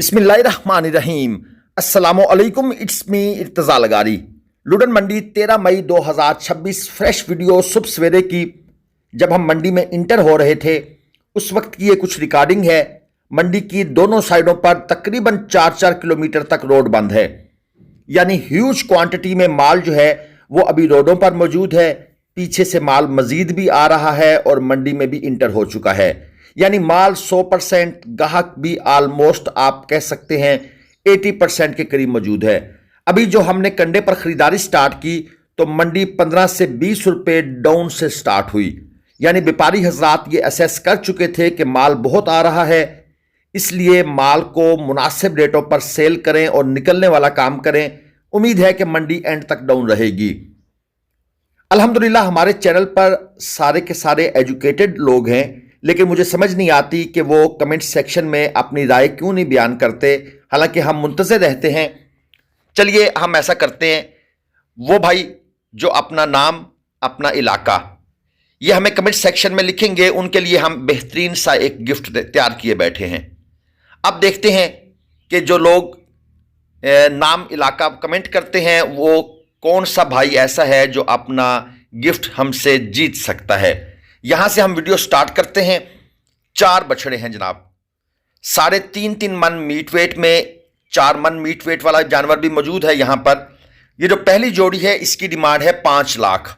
बिस्मिल्लाहिर्रहमानिर्रहीम। अस्सलामुअलैकुम। It's me Irtaza लगारी। लुडन मंडी 13 मई 2026 फ्रेश वीडियो सुबह सवेरे की, जब हम मंडी में इंटर हो रहे थे उस वक्त की ये कुछ रिकॉर्डिंग है। मंडी की दोनों साइडों पर तकरीबन 4-4 किलोमीटर तक रोड बंद है, यानी ह्यूज क्वांटिटी में माल जो है वो अभी रोडों पर मौजूद है। पीछे से माल मजीद भी आ रहा है और मंडी में भी इंटर हो चुका है, यानी माल 100%, गाहक भी ऑलमोस्ट आप कह सकते हैं 80% के करीब मौजूद है। अभी जो हमने कंडे पर खरीदारी स्टार्ट की तो मंडी 15 से 20 रुपए डाउन से स्टार्ट हुई, यानी व्यापारी हजरात ये असेस कर चुके थे कि माल बहुत आ रहा है, इसलिए माल को मुनासिब रेटों पर सेल करें और निकलने वाला काम करें। उम्मीद है कि मंडी एंड तक डाउन रहेगी। अल्हम्दुलिल्लाह हमारे चैनल पर सारे के सारे एजुकेटेड लोग हैं, लेकिन मुझे समझ नहीं आती कि वो कमेंट सेक्शन में अपनी राय क्यों नहीं बयान करते, हालांकि हम मुंतज़िर रहते हैं। चलिए हम ऐसा करते हैं, वो भाई जो अपना नाम अपना इलाका ये हमें कमेंट सेक्शन में लिखेंगे, उनके लिए हम बेहतरीन सा एक गिफ्ट तैयार किए बैठे हैं। अब देखते हैं कि जो लोग नाम इलाका कमेंट करते हैं वो कौन सा भाई ऐसा है जो अपना गिफ्ट हमसे जीत सकता है। यहां से हम वीडियो स्टार्ट करते हैं। 4 बछड़े हैं जनाब, 3.5 मन मीट वेट में, 4 मन मीट वेट वाला जानवर भी मौजूद है यहां पर। ये जो पहली जोड़ी है इसकी डिमांड है 5 लाख,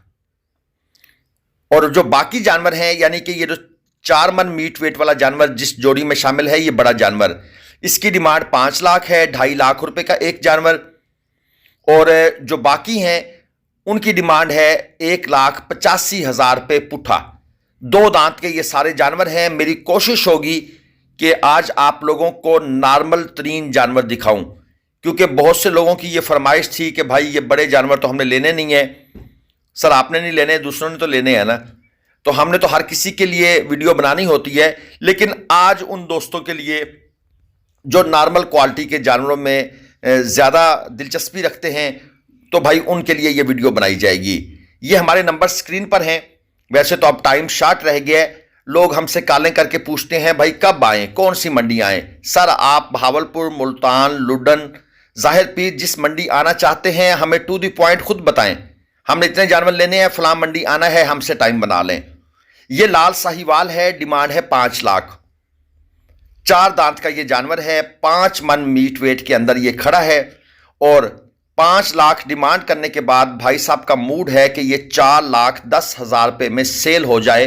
और जो बाकी जानवर हैं, यानी कि ये जो 4 मन मीट वेट वाला जानवर जिस जोड़ी में शामिल है, ये बड़ा जानवर, इसकी डिमांड 5 लाख है, 2.5 लाख रुपए का एक जानवर। और जो बाकी हैं उनकी डिमांड है 1,85,000 रुपये पुट्ठा। 2 दांत के ये सारे जानवर हैं। मेरी कोशिश होगी कि आज आप लोगों को नॉर्मल तरीन जानवर दिखाऊं, क्योंकि बहुत से लोगों की ये फरमाइश थी कि भाई ये बड़े जानवर तो हमने लेने नहीं है। सर आपने नहीं लेने, दूसरों ने तो लेने हैं ना, तो हमने तो हर किसी के लिए वीडियो बनानी होती है। लेकिन आज उन दोस्तों के लिए जो नॉर्मल क्वालिटी के जानवरों में ज़्यादा दिलचस्पी रखते हैं, तो भाई उनके लिए ये वीडियो बनाई जाएगी। ये हमारे नंबर स्क्रीन पर हैं। वैसे तो अब टाइम शॉर्ट रह गया है, लोग हमसे कॉलें करके पूछते हैं भाई कब आएँ, कौन सी मंडी आएँ। सर आप भावलपुर, मुल्तान, लुडन, ज़ाहिर पीर जिस मंडी आना चाहते हैं हमें टू द पॉइंट खुद बताएं। हमने इतने जानवर लेने हैं, फलां मंडी आना है, हमसे टाइम बना लें। ये लाल साहिवाल है, डिमांड है 5 लाख। 4 दांत का ये जानवर है, 5 मन मीट वेट के अंदर ये खड़ा है, और 5 लाख डिमांड करने के बाद भाई साहब का मूड है कि ये 4,10,000 रुपये में सेल हो जाए,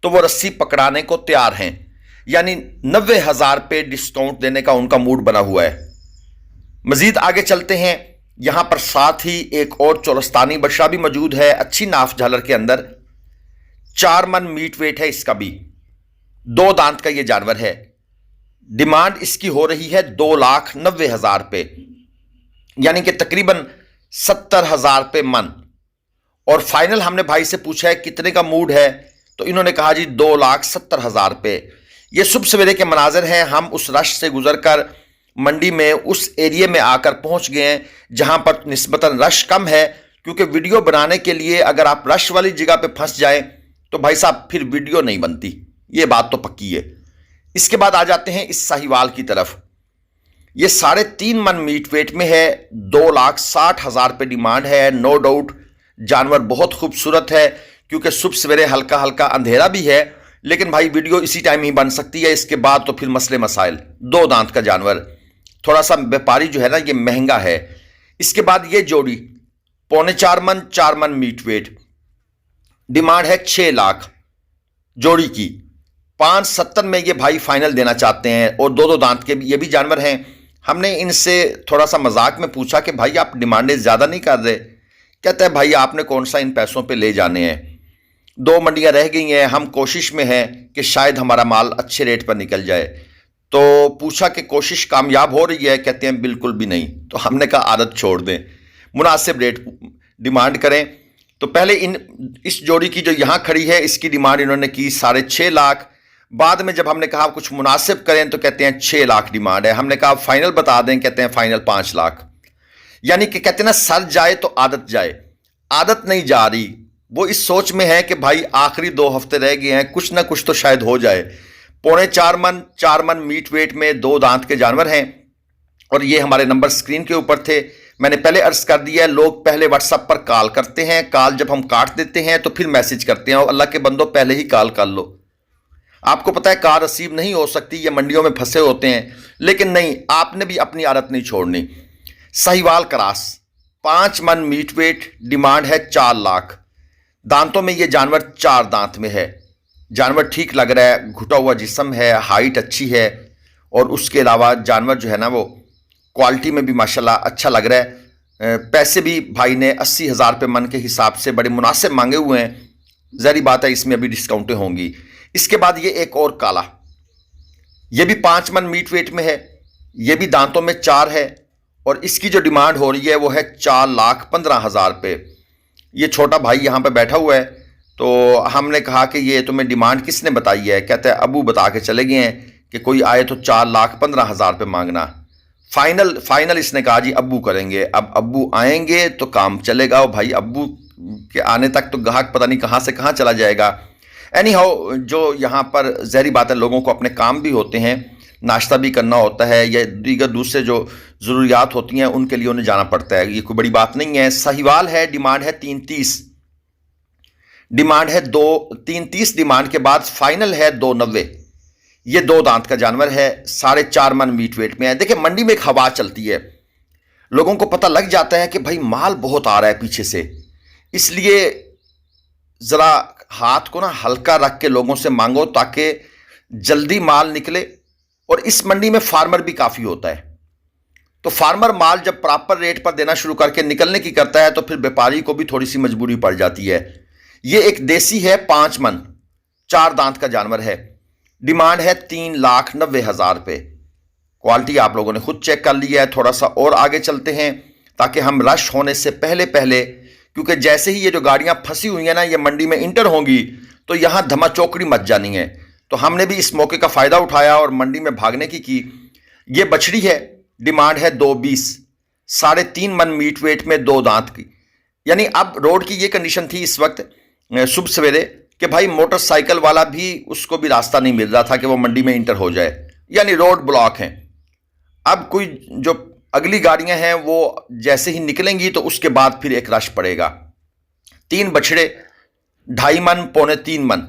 तो वो रस्सी पकड़ाने को तैयार हैं, यानी 90,000 रुपये डिस्काउंट देने का उनका मूड बना हुआ है। मजीद आगे चलते हैं। यहां पर साथ ही एक और चोरस्तानी बछड़ा भी मौजूद है, अच्छी नाफ झालर के अंदर, 4 मन मीट वेट है इसका भी, 2 दांत का ये जानवर है। डिमांड इसकी हो रही है 2,90,000 रुपये, यानी कि तकरीबन 70,000 रुपये मन। और फाइनल हमने भाई से पूछा है कितने का मूड है, तो इन्होंने कहा जी 2,70,000 रुपये। ये सुबह सवेरे के मनाजर हैं। हम उस रश से गुजरकर मंडी में उस एरिया में आकर पहुंच गए हैं जहां पर निस्बतन रश कम है, क्योंकि वीडियो बनाने के लिए अगर आप रश वाली जगह पे फंस जाए तो भाई साहब फिर वीडियो नहीं बनती, ये बात तो पक्की है। इसके बाद आ जाते हैं इस साहिवाल की तरफ। ये 3.5 मन मीट वेट में है, 2,60,000 रुपये डिमांड है। नो डाउट जानवर बहुत खूबसूरत है, क्योंकि सुबह सवेरे हल्का हल्का अंधेरा भी है, लेकिन भाई वीडियो इसी टाइम ही बन सकती है, इसके बाद तो फिर मसले मसाइल। 2 दांत का जानवर, थोड़ा सा व्यापारी जो है ना ये महंगा है। इसके बाद ये जोड़ी 3.25 मन, 4 मन मीट वेट, डिमांड है 6 लाख जोड़ी की। 570 में ये भाई फाइनल देना चाहते हैं, और 2 दांत के ये भी जानवर हैं। हमने इनसे थोड़ा सा मजाक में पूछा कि भाई आप डिमांडें ज़्यादा नहीं कर रहे। कहते हैं भाई आपने कौन सा इन पैसों पे ले जाने हैं, 2 मंडियां रह गई हैं, हम कोशिश में हैं कि शायद हमारा माल अच्छे रेट पर निकल जाए। तो पूछा कि कोशिश कामयाब हो रही है, कहते हैं बिल्कुल भी नहीं। तो हमने कहा आदत छोड़ दें, मुनासिब रेट डिमांड करें। तो पहले इस जोड़ी की जो यहाँ खड़ी है इसकी डिमांड इन्होंने की 6.5 लाख। बाद में जब हमने कहा कुछ मुनासिब करें तो कहते हैं 6 लाख डिमांड है। हमने कहा फाइनल बता दें, कहते हैं फाइनल 5 लाख। यानी कि कहते हैं ना सर जाए तो आदत जाए, आदत नहीं जा रही। वो इस सोच में है कि भाई आखिरी 2 हफ्ते रह गए हैं, कुछ ना कुछ तो शायद हो जाए। पौने 4 मन मीट वेट में 2 दांत के जानवर हैं। और ये हमारे नंबर स्क्रीन के ऊपर थे। मैंने पहले अर्ज कर दिया, लोग पहले व्हाट्सएप पर कॉल करते हैं, कॉल जब हम काट देते हैं तो फिर मैसेज करते हैं। और अल्लाह के बंदो, पहले ही कॉल कर लो। आपको पता है कॉल रिसीव नहीं हो सकती, ये मंडियों में फंसे होते हैं, लेकिन नहीं, आपने भी अपनी आदत नहीं छोड़नी। साहिवाल क्रॉस 5 मन मीट वेट, डिमांड है 4 लाख। दांतों में ये जानवर 4 दांत में है। जानवर ठीक लग रहा है, घुटा हुआ जिस्म है, हाइट अच्छी है, और उसके अलावा जानवर जो है ना वो क्वालिटी में भी माशाल्लाह अच्छा लग रहा है। पैसे भी भाई ने 80,000 रुपये मन के हिसाब से बड़े मुनासिब मांगे हुए हैं। ज़ाहिर बात है इसमें अभी डिस्काउंटें होंगी। इसके बाद ये एक और काला, ये भी 5 मन मीट वेट में है, ये भी दांतों में 4 है, और इसकी जो डिमांड हो रही है वो है 4,15,000 रुपये। ये छोटा भाई यहाँ पे बैठा हुआ है, तो हमने कहा कि ये तुम्हें डिमांड किसने बताई है? कहते हैं अबू बता के चले गए हैं कि कोई आए तो 4,15,000 रुपये मांगना। फाइनल इसने कहा जी अब्बू करेंगे। अब अब्बू आएंगे तो काम चलेगा। और भाई अब्बू के आने तक तो ग्राहक पता नहीं कहाँ से कहाँ चला जाएगा। एनी हाउ, जो यहाँ पर ज़हरी बात है, लोगों को अपने काम भी होते हैं, नाश्ता भी करना होता है, या दीगर दूसरे जो ज़रूरियात होती हैं उनके लिए उन्हें जाना पड़ता है। ये कोई बड़ी बात नहीं है। साहिवाल है, डिमांड है 330, डिमांड है 330, डिमांड के बाद फाइनल है 290। ये 2 दांत का जानवर है, 4.5 मन मीट वेट में है। देखिए मंडी में एक हवा चलती है, लोगों को पता लग जाता है कि भाई माल बहुत आ रहा है पीछे से, इसलिए ज़रा हाथ को ना हल्का रख के लोगों से मांगो ताकि जल्दी माल निकले। और इस मंडी में फार्मर भी काफ़ी होता है, तो फार्मर माल जब प्रॉपर रेट पर देना शुरू करके निकलने की करता है तो फिर व्यापारी को भी थोड़ी सी मजबूरी पड़ जाती है। ये एक देसी है, 5 मन 4 दांत का जानवर है, डिमांड है 3,90,000 रुपये। क्वालिटी आप लोगों ने खुद चेक कर लिया है। थोड़ा सा और आगे चलते हैं ताकि हम रश होने से पहले क्योंकि जैसे ही ये जो गाड़ियां फंसी हुई हैं ना, ये मंडी में इंटर होंगी तो यहां धमाचौकड़ी मच जानी है। तो हमने भी इस मौके का फ़ायदा उठाया और मंडी में भागने की। ये बछड़ी है, डिमांड है 220, 3.5 मन मीट वेट में 2 दांत की। यानी अब रोड की ये कंडीशन थी इस वक्त सुबह सवेरे कि भाई मोटरसाइकिल वाला भी, उसको भी रास्ता नहीं मिल रहा था कि वो मंडी में इंटर हो जाए, यानी रोड ब्लॉक हैं। अब कोई जो अगली गाड़ियां हैं वो जैसे ही निकलेंगी तो उसके बाद फिर एक रश पड़ेगा। 3 बछड़े 2.5 मन, पौने 3 मन,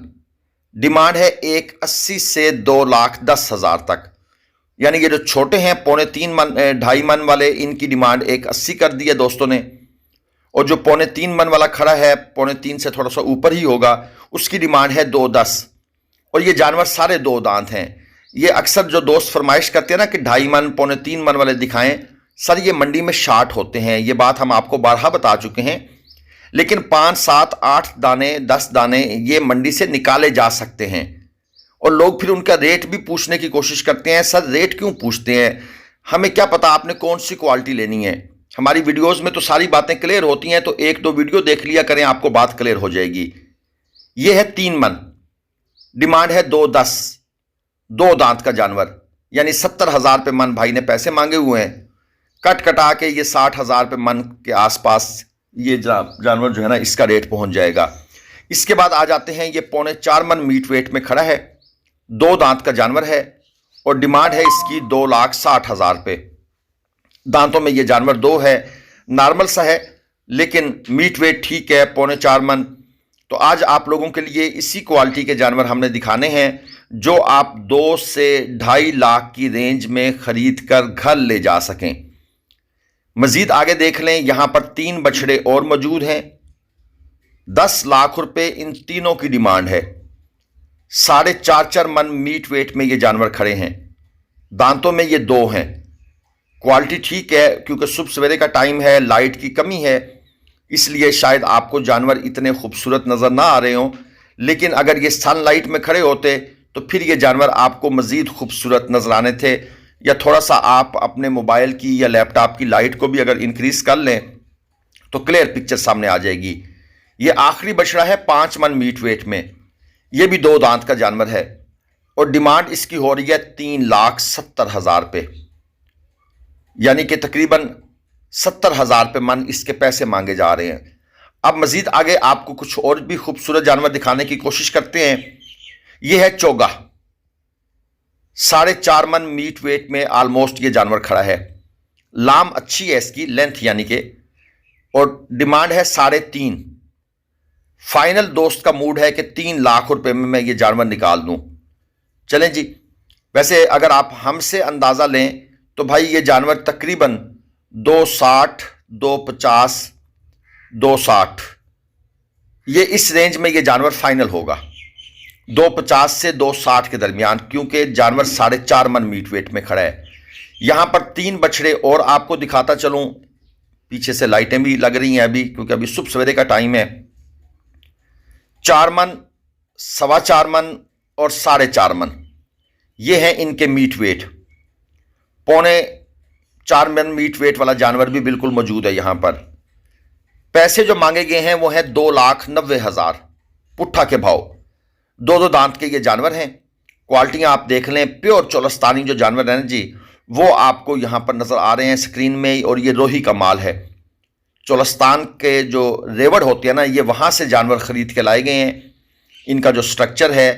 डिमांड है 180 से 2,10,000 तक। यानी ये जो छोटे हैं पौने 3 मन 2.5 मन वाले, इनकी डिमांड 180 कर दी है दोस्तों ने। और जो पौने 3 मन वाला खड़ा है, पौने 3 से थोड़ा सा ऊपर ही होगा, उसकी डिमांड है 210। और ये जानवर सारे 2 दांत हैं। ये अक्सर जो दोस्त फरमाइश करते हैं ना कि 2.5 मन पौने 3 मन वाले दिखाएं, सर ये मंडी में शार्ट होते हैं। ये बात हम आपको बारहा बता चुके हैं, लेकिन 5, 7, 8 दाने 10 दाने ये मंडी से निकाले जा सकते हैं। और लोग फिर उनका रेट भी पूछने की कोशिश करते हैं। सर रेट क्यों पूछते हैं? हमें क्या पता आपने कौन सी क्वालिटी लेनी है। हमारी वीडियोस में तो सारी बातें क्लियर होती हैं, तो 1-2 वीडियो देख लिया करें, आपको बात क्लियर हो जाएगी। ये है 3 मन, डिमांड है 210, 2 दांत का जानवर, यानी 70,000 रुपये मन भाई ने पैसे मांगे हुए हैं। कट कटा के ये 60,000 रुपये मन के आसपास ये जानवर जो है ना, इसका रेट पहुंच जाएगा। इसके बाद आ जाते हैं, ये पौने 4 मन मीट वेट में खड़ा है, 2 दांत का जानवर है, और डिमांड है इसकी 2,60,000 रुपये। दांतों में ये जानवर 2 है, नॉर्मल सा है, लेकिन मीट वेट ठीक है, पौने 4 मन। तो आज आप लोगों के लिए इसी क्वालिटी के जानवर हमने दिखाने हैं जो आप 2 से 2.5 लाख की रेंज में खरीद कर घर ले जा सकें। मजीद आगे देख लें, यहां पर 3 बछड़े और मौजूद हैं, 10 लाख रुपए इन तीनों की डिमांड है। 4.5 मन मीट वेट में ये जानवर खड़े हैं, दांतों में ये 2 हैं। क्वालिटी ठीक है, क्योंकि सुबह सवेरे का टाइम है, लाइट की कमी है, इसलिए शायद आपको जानवर इतने खूबसूरत नज़र ना आ रहे हों। लेकिन अगर ये सनलाइट में खड़े होते तो फिर ये जानवर आपको मज़ीद खूबसूरत नज़र आने थे। या थोड़ा सा आप अपने मोबाइल की या लैपटॉप की लाइट को भी अगर इंक्रीज कर लें तो क्लियर पिक्चर सामने आ जाएगी। ये आखिरी बछड़ा है 5 मन मीट वेट में, ये भी 2 दांत का जानवर है, और डिमांड इसकी हो रही है 3,70,000 रुपये, यानी कि तकरीबन 70,000 रुपये मन इसके पैसे मांगे जा रहे हैं। अब मजीद आगे आपको कुछ और भी खूबसूरत जानवर दिखाने की कोशिश करते हैं। यह है चोगा, 4.5 मन मीट वेट में ऑलमोस्ट ये जानवर खड़ा है। लाम अच्छी है इसकी लेंथ यानी कि, और डिमांड है 3.5। फाइनल दोस्त का मूड है कि 3 लाख रुपए में मैं ये जानवर निकाल दूं। चलें जी। वैसे अगर आप हमसे अंदाजा लें तो भाई ये जानवर तकरीबन 260, 250, 260 ये इस रेंज में ये जानवर फाइनल होगा, 250 से 260 के दरमियान, क्योंकि जानवर 4.5 मन मीट वेट में खड़ा है। यहां पर 3 बछड़े और आपको दिखाता चलूं। पीछे से लाइटें भी लग रही हैं अभी, क्योंकि अभी सुबह सवेरे का टाइम है। 4 मन, 4.25 मन और 4.5 मन ये हैं इनके मीट वेट। 4.25 मन मीट वेट वाला जानवर भी बिल्कुल मौजूद है यहां पर। पैसे जो मांगे गए हैं वो हैं 2,90,000 पुट्ठा के भाव। 2 दांत के ये जानवर हैं। क्वालिटियां आप देख लें, प्योर चोलस्तानी जो जानवर है ना जी, वो आपको यहां पर नजर आ रहे हैं स्क्रीन में। और ये रोही का माल है। चोलस्तान के जो रेवड़ होती है ना, ये वहां से जानवर खरीद के लाए गए हैं। इनका जो स्ट्रक्चर है,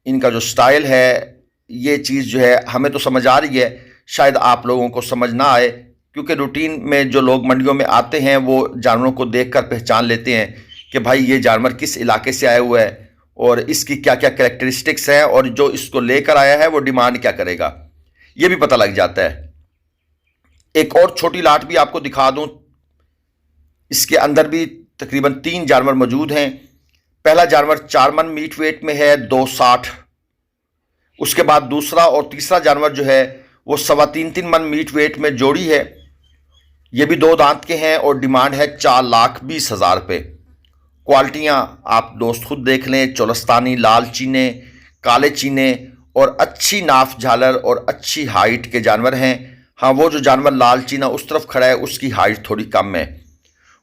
इनका जो स्टाइल है, ये चीज़ जो है हमें तो समझ आ रही है, शायद आप लोगों को समझ ना आए, क्योंकि रूटीन में जो लोग मंडियों में आते हैं वो जानवरों को देखकर पहचान लेते हैं कि भाई ये जानवर किस इलाके से आया हुआ है और इसकी क्या क्या कैरेक्टरिस्टिक्स हैं, और जो इसको लेकर आया है वो डिमांड क्या करेगा, ये भी पता लग जाता है। एक और छोटी लाट भी आपको दिखा दूं। इसके अंदर भी तकरीबन 3 जानवर मौजूद हैं। पहला जानवर 4 मन मीट वेट में है, 260। उसके बाद दूसरा और तीसरा जानवर जो है वो 3.25 मन मीट वेट में जोड़ी है। ये भी 2 दांत के हैं और डिमांड है 4,20,000 रुपये। क्वालिटियाँ आप दोस्त खुद देख लें। चोलस्तानी, लाल चीने, काले चीने और अच्छी नाफ झालर और अच्छी हाइट के जानवर हैं। हाँ, वो जो जानवर लाल चीना उस तरफ खड़ा है उसकी हाइट थोड़ी कम है,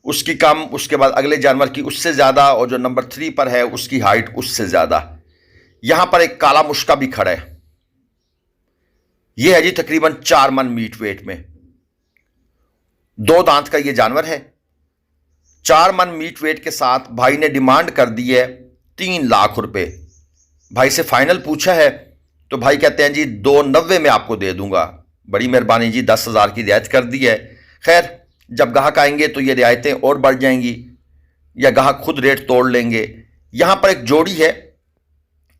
उसकी कम, उसके बाद अगले जानवर की उससे ज़्यादा, और जो नंबर 3 पर है उसकी हाइट उससे ज़्यादा। यहां पर एक काला मुश्का भी खड़ा है। यह है जी तकरीबन 4 मन मीट वेट में, 2 दांत का यह जानवर है। 4 मन मीट वेट के साथ भाई ने डिमांड कर दी है 3 लाख रुपए। भाई से फाइनल पूछा है तो भाई कहते हैं जी 290 में आपको दे दूंगा। बड़ी मेहरबानी जी, 10,000 की रियायत कर दी है। खैर, जब ग्राहक आएंगे तो ये रियायतें और बढ़ जाएंगी या ग्राहक खुद रेट तोड़ लेंगे। यहां पर एक जोड़ी है,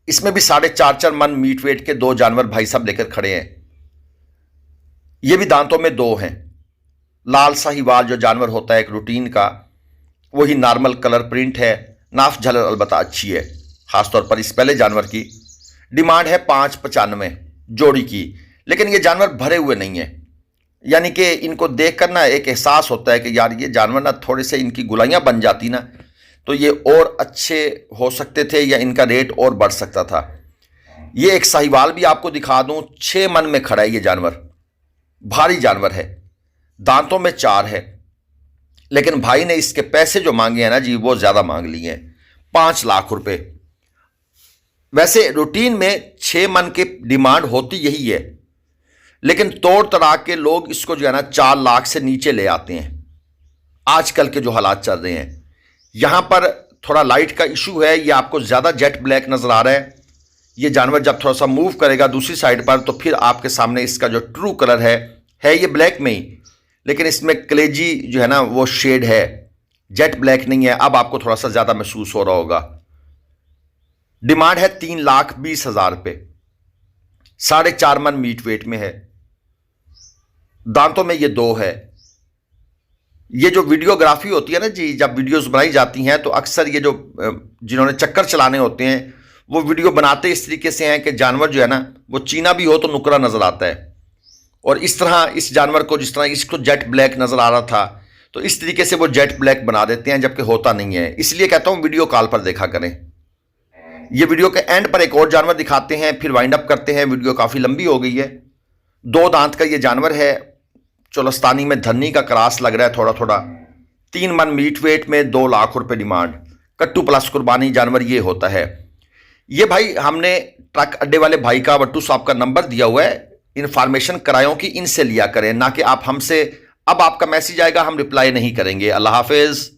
इसमें भी 4.5 मन मीट वेट के 2 जानवर भाई साहब लेकर खड़े हैं। ये भी दांतों में 2 हैं। लाल साहिवाल जो जानवर होता है एक रूटीन का, वही नॉर्मल कलर प्रिंट है। नाफ झलर अलबत्ता अच्छी है, खासतौर पर इस पहले जानवर की। डिमांड है 5.95 जोड़ी की। लेकिन ये जानवर भरे हुए नहीं है, यानी कि इनको देखकर ना एक एहसास होता है कि यार ये जानवर ना थोड़े से इनकी गुलाइयाँ बन जाती ना तो ये और अच्छे हो सकते थे या इनका रेट और बढ़ सकता था। ये एक साहिवाल भी आपको दिखा दूं, 6 मन में खड़ा है ये जानवर। भारी जानवर है, दांतों में 4 है। लेकिन भाई ने इसके पैसे जो मांगे हैं ना जी, वो ज्यादा मांग लिए हैं, 5 लाख रुपए। वैसे रूटीन में 6 मन की डिमांड होती यही है, लेकिन तोड़ तड़ा के लोग इसको जो है ना 4 लाख से नीचे ले आते हैं आजकल के जो हालात चल रहे हैं। यहां पर थोड़ा लाइट का इशू है, ये आपको ज्यादा जेट ब्लैक नजर आ रहा है। ये जानवर जब थोड़ा सा मूव करेगा दूसरी साइड पर तो फिर आपके सामने इसका जो ट्रू कलर है ये ब्लैक में ही, लेकिन इसमें कलेजी जो है ना वो शेड है, जेट ब्लैक नहीं है। अब आपको थोड़ा सा ज्यादा महसूस हो रहा होगा। डिमांड है 3,20,000 रुपये। 4.5 मन मीट वेट में है, दांतों में ये 2 है। ये जो वीडियोग्राफी होती है ना जी, जब वीडियोस बनाई जाती हैं तो अक्सर ये जो जिन्होंने चक्कर चलाने होते हैं वो वीडियो बनाते इस तरीके से हैं कि जानवर जो है ना वो चीना भी हो तो नुकरा नजर आता है। और इस तरह इस जानवर को, जिस तरह इसको जेट ब्लैक नजर आ रहा था, तो इस तरीके से वो जेट ब्लैक बना देते हैं, जबकि होता नहीं है। इसलिए कहता हूं वीडियो कॉल पर देखा करें। ये वीडियो के एंड पर एक और जानवर दिखाते हैं, फिर वाइंड अप करते हैं। वीडियो काफी लंबी हो गई है। 2 दांत का ये जानवर है, चोलस्तानी में धन्नी का क्रॉस लग रहा है थोड़ा थोड़ा। 3 मन मीट वेट में 2 लाख रुपए डिमांड। कट्टू प्लस कुर्बानी जानवर ये होता है। ये भाई हमने ट्रक अड्डे वाले भाई का, बट्टू साहब का नंबर दिया हुआ है। इंफॉर्मेशन किरायों की इनसे लिया करें, ना कि आप हमसे। अब आपका मैसेज आएगा, हम रिप्लाई नहीं करेंगे। अल्लाह हाफिज।